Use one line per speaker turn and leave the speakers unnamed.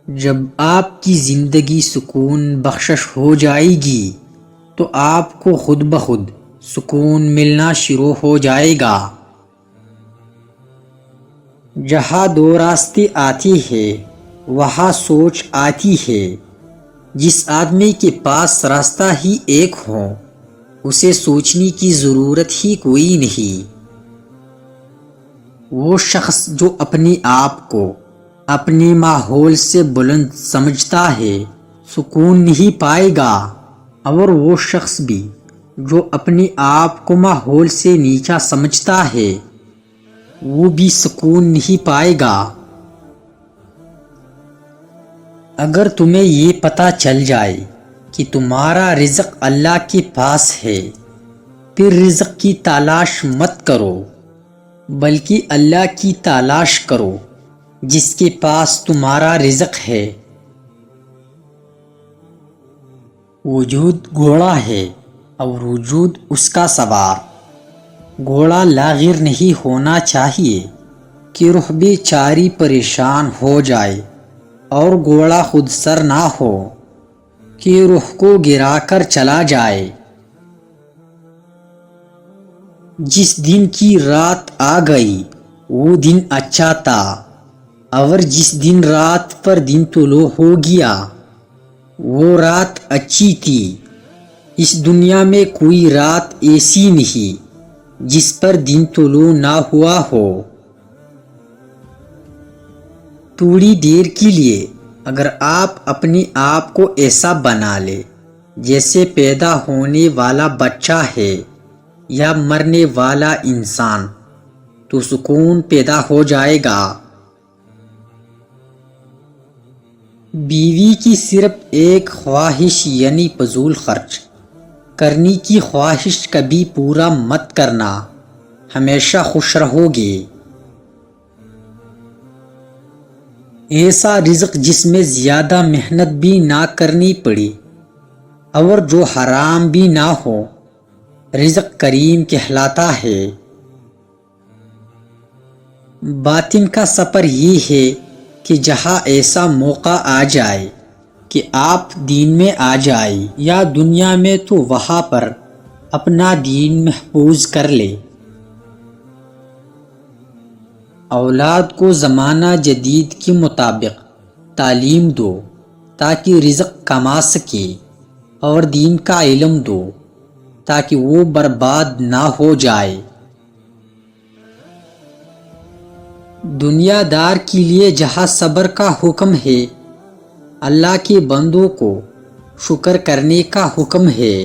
جب آپ کی زندگی سکون بخشش ہو جائے گی تو آپ کو خود بخود سکون ملنا شروع ہو جائے گا۔ جہاں دو راستے آتی ہے وہاں سوچ آتی ہے۔ جس آدمی کے پاس راستہ ہی ایک ہو اسے سوچنے کی ضرورت ہی کوئی نہیں۔ وہ شخص جو اپنے آپ کو اپنے ماحول سے بلند سمجھتا ہے سکون نہیں پائے گا، اور وہ شخص بھی جو اپنے آپ کو ماحول سے نیچا سمجھتا ہے وہ بھی سکون نہیں پائے گا۔ اگر تمہیں یہ پتہ چل جائے کہ تمہارا رزق اللہ کے پاس ہے، پھر رزق کی تلاش مت کرو بلکہ اللہ کی تلاش کرو جس کے پاس تمہارا رزق ہے۔ وجود گھوڑا ہے اور وجود اس کا سوار۔ گھوڑا لاغر نہیں ہونا چاہیے کہ روح بے چاری پریشان ہو جائے، اور گھوڑا خود سر نہ ہو کہ روح کو گرا کر چلا جائے۔ جس دن کی رات آ گئی وہ دن اچھا تھا، اور جس دن رات پر دن طلوع ہو گیا وہ رات اچھی تھی۔ اس دنیا میں کوئی رات ایسی نہیں جس پر دن طلوع نہ ہوا ہو۔ تھوڑی دیر کے لیے اگر آپ اپنے آپ کو ایسا بنا لیں جیسے پیدا ہونے والا بچہ ہے یا مرنے والا انسان، تو سکون پیدا ہو جائے گا۔ بیوی کی صرف ایک خواہش یعنی فضول خرچ کرنے کی خواہش کبھی پورا مت کرنا، ہمیشہ خوش رہو گے۔ ایسا رزق جس میں زیادہ محنت بھی نہ کرنی پڑے اور جو حرام بھی نہ ہو رزق کریم کہلاتا ہے۔ باطن کا سفر یہ ہے کہ جہاں ایسا موقع آ جائے کہ آپ دین میں آ جائے یا دنیا میں، تو وہاں پر اپنا دین محفوظ کر لے۔ اولاد کو زمانہ جدید کے مطابق تعلیم دو تاکہ رزق کما سکے، اور دین کا علم دو تاکہ وہ برباد نہ ہو جائے۔ دنیا دار کے لیے جہاں صبر کا حکم ہے، اللہ کے بندوں کو شکر کرنے کا حکم ہے۔